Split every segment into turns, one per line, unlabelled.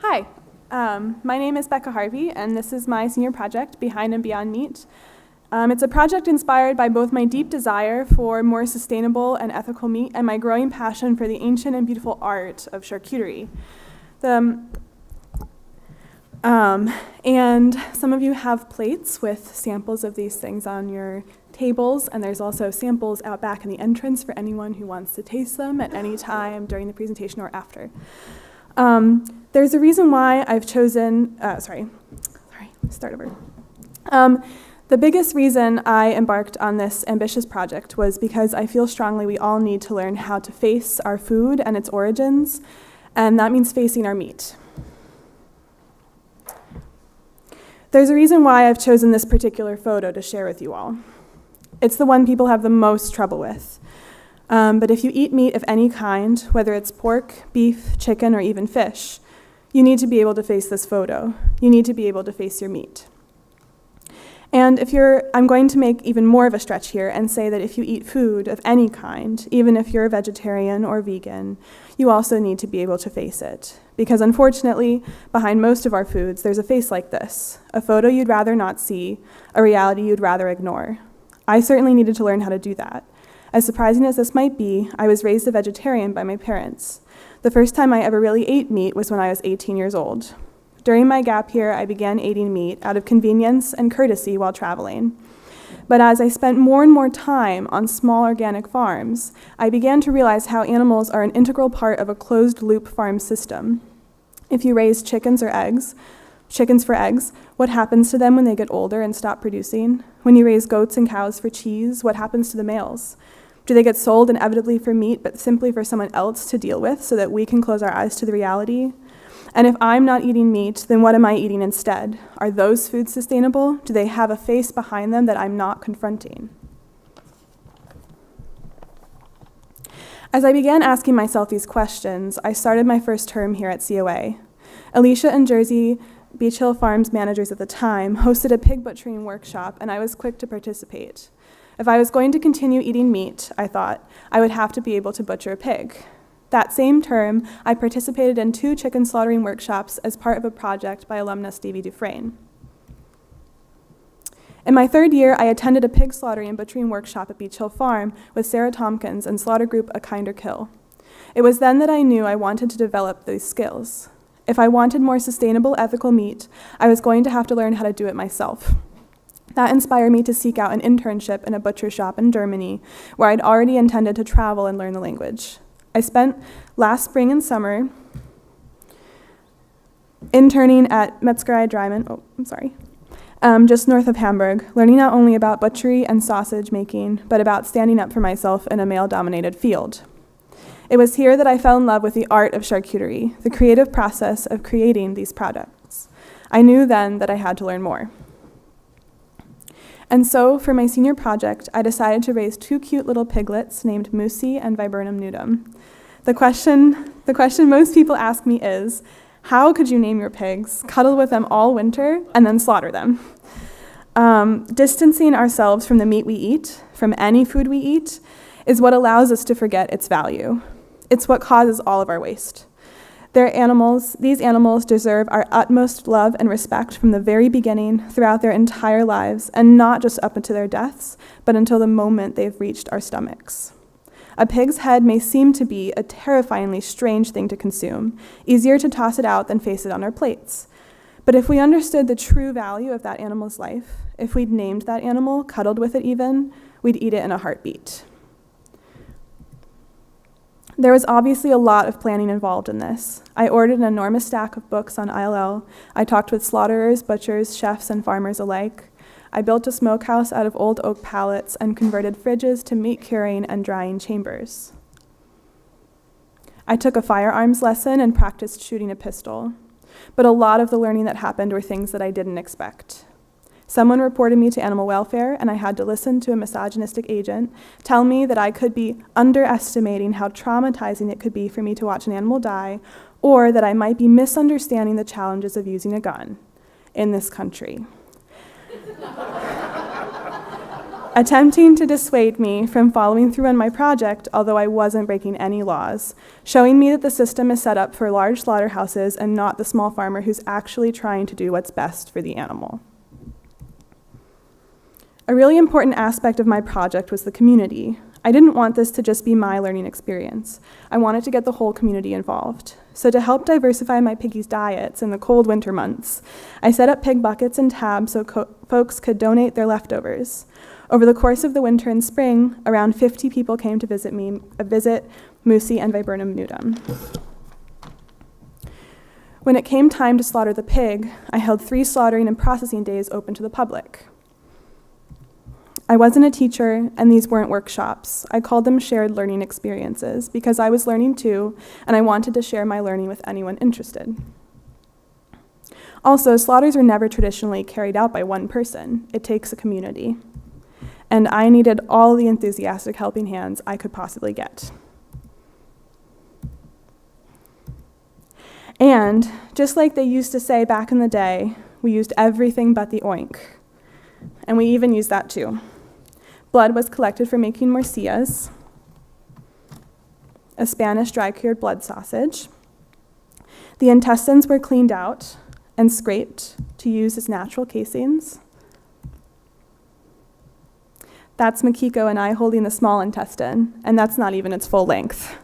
Hi, my name is Becca Harvey, and this is my senior project, Behind and Beyond Meat. It's a project inspired by both my deep desire for more sustainable and ethical meat and my growing passion for the ancient and beautiful art of charcuterie. And some of you have plates with samples of these things on your tables, and there's also samples out back in the entrance for anyone who wants to taste them at any time during the presentation or after. There's a reason why I've chosen, start over. The biggest reason I embarked on this ambitious project was because I feel strongly we all need to learn how to face our food and its origins, and that means facing our meat. There's a reason why I've chosen this particular photo to share with you all. It's the one people have the most trouble with. But if you eat meat of any kind, whether it's pork, beef, chicken, or even fish, you need to be able to face this photo. You need to be able to face your meat. And I'm going to make even more of a stretch here and say that if you eat food of any kind, even if you're a vegetarian or vegan, you also need to be able to face it. Because unfortunately, behind most of our foods, there's a face like this, a photo you'd rather not see, a reality you'd rather ignore. I certainly needed to learn how to do that. As surprising as this might be, I was raised a vegetarian by my parents. The first time I ever really ate meat was when I was 18 years old. During my gap year, I began eating meat out of convenience and courtesy while traveling. But as I spent more and more time on small organic farms, I began to realize how animals are an integral part of a closed-loop farm system. If you raise chickens for eggs, what happens to them when they get older and stop producing? When you raise goats and cows for cheese, what happens to the males? Do they get sold inevitably for meat, but simply for someone else to deal with so that we can close our eyes to the reality? And if I'm not eating meat, then what am I eating instead? Are those foods sustainable? Do they have a face behind them that I'm not confronting? As I began asking myself these questions, I started my first term here at COA. Alicia and Jersey, Beach Hill Farms managers at the time, hosted a pig butchering workshop, and I was quick to participate. If I was going to continue eating meat, I thought, I would have to be able to butcher a pig. That same term, I participated in 2 chicken slaughtering workshops as part of a project by alumnus Davy Dufresne. In my 3rd year, I attended a pig slaughtering and butchering workshop at Beach Hill Farm with Sarah Tompkins and slaughter group A Kinder Kill. It was then that I knew I wanted to develop these skills. If I wanted more sustainable, ethical meat, I was going to have to learn how to do it myself. That inspired me to seek out an internship in a butcher shop in Germany, where I'd already intended to travel and learn the language. I spent last spring and summer interning at Metzgerei Dreimann, just north of Hamburg, learning not only about butchery and sausage making, but about standing up for myself in a male-dominated field. It was here that I fell in love with the art of charcuterie, the creative process of creating these products. I knew then that I had to learn more. And so, for my senior project, I decided to raise 2 cute little piglets named Moosey and Viburnum nudum. The question most people ask me is, how could you name your pigs, cuddle with them all winter, and then slaughter them? Distancing ourselves from the meat we eat, from any food we eat, is what allows us to forget its value. It's what causes all of our waste. These animals deserve our utmost love and respect from the very beginning, throughout their entire lives, and not just up until their deaths, but until the moment they've reached our stomachs. A pig's head may seem to be a terrifyingly strange thing to consume, easier to toss it out than face it on our plates. But if we understood the true value of that animal's life, if we'd named that animal, cuddled with it even, we'd eat it in a heartbeat. There was obviously a lot of planning involved in this. I ordered an enormous stack of books on ILL. I talked with slaughterers, butchers, chefs, and farmers alike. I built a smokehouse out of old oak pallets and converted fridges to meat curing and drying chambers. I took a firearms lesson and practiced shooting a pistol. But a lot of the learning that happened were things that I didn't expect. Someone reported me to animal welfare, and I had to listen to a misogynistic agent tell me that I could be underestimating how traumatizing it could be for me to watch an animal die, or that I might be misunderstanding the challenges of using a gun in this country. attempting to dissuade me from following through on my project, although I wasn't breaking any laws, showing me that the system is set up for large slaughterhouses and not the small farmer who's actually trying to do what's best for the animal. A really important aspect of my project was the community. I didn't want this to just be my learning experience. I wanted to get the whole community involved. So to help diversify my piggies' diets in the cold winter months, I set up pig buckets and tabs so folks could donate their leftovers. Over the course of the winter and spring, around 50 people came to visit Moosey and Viburnum nudum. When it came time to slaughter the pig, I held 3 slaughtering and processing days open to the public. I wasn't a teacher, and these weren't workshops. I called them shared learning experiences because I was learning too, and I wanted to share my learning with anyone interested. Also, slaughters are never traditionally carried out by one person. It takes a community. And I needed all the enthusiastic helping hands I could possibly get. And just like they used to say back in the day, we used everything but the oink. And we even used that too. Blood was collected for making morcillas, a Spanish dry-cured blood sausage. The intestines were cleaned out and scraped to use as natural casings. That's Makiko and I holding the small intestine, and that's not even its full length.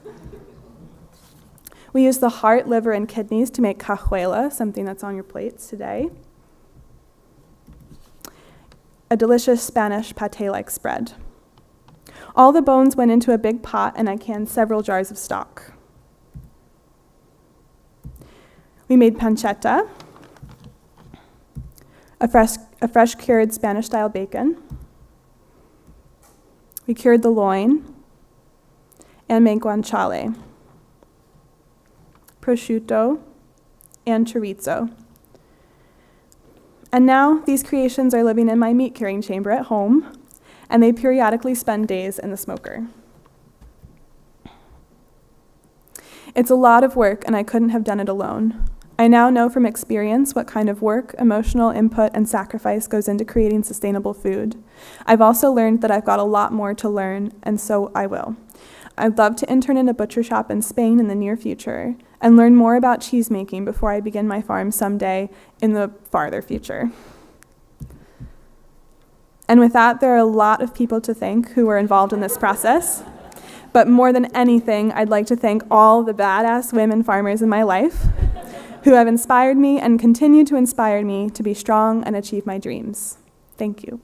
We use the heart, liver, and kidneys to make cajuela, something that's on your plates today. A delicious Spanish pate-like spread. All the bones went into a big pot, and I canned several jars of stock. We made pancetta, a fresh cured Spanish-style bacon. We cured the loin and made guanciale, prosciutto, and chorizo. And now these creations are living in my meat curing chamber at home, and they periodically spend days in the smoker. It's a lot of work, and I couldn't have done it alone. I now know from experience what kind of work, emotional input, and sacrifice goes into creating sustainable food. I've also learned that I've got a lot more to learn, and so I will. I'd love to intern in a butcher shop in Spain in the near future and learn more about cheese making before I begin my farm someday in the farther future. And with that, there are a lot of people to thank who were involved in this process. But more than anything, I'd like to thank all the badass women farmers in my life who have inspired me and continue to inspire me to be strong and achieve my dreams. Thank you.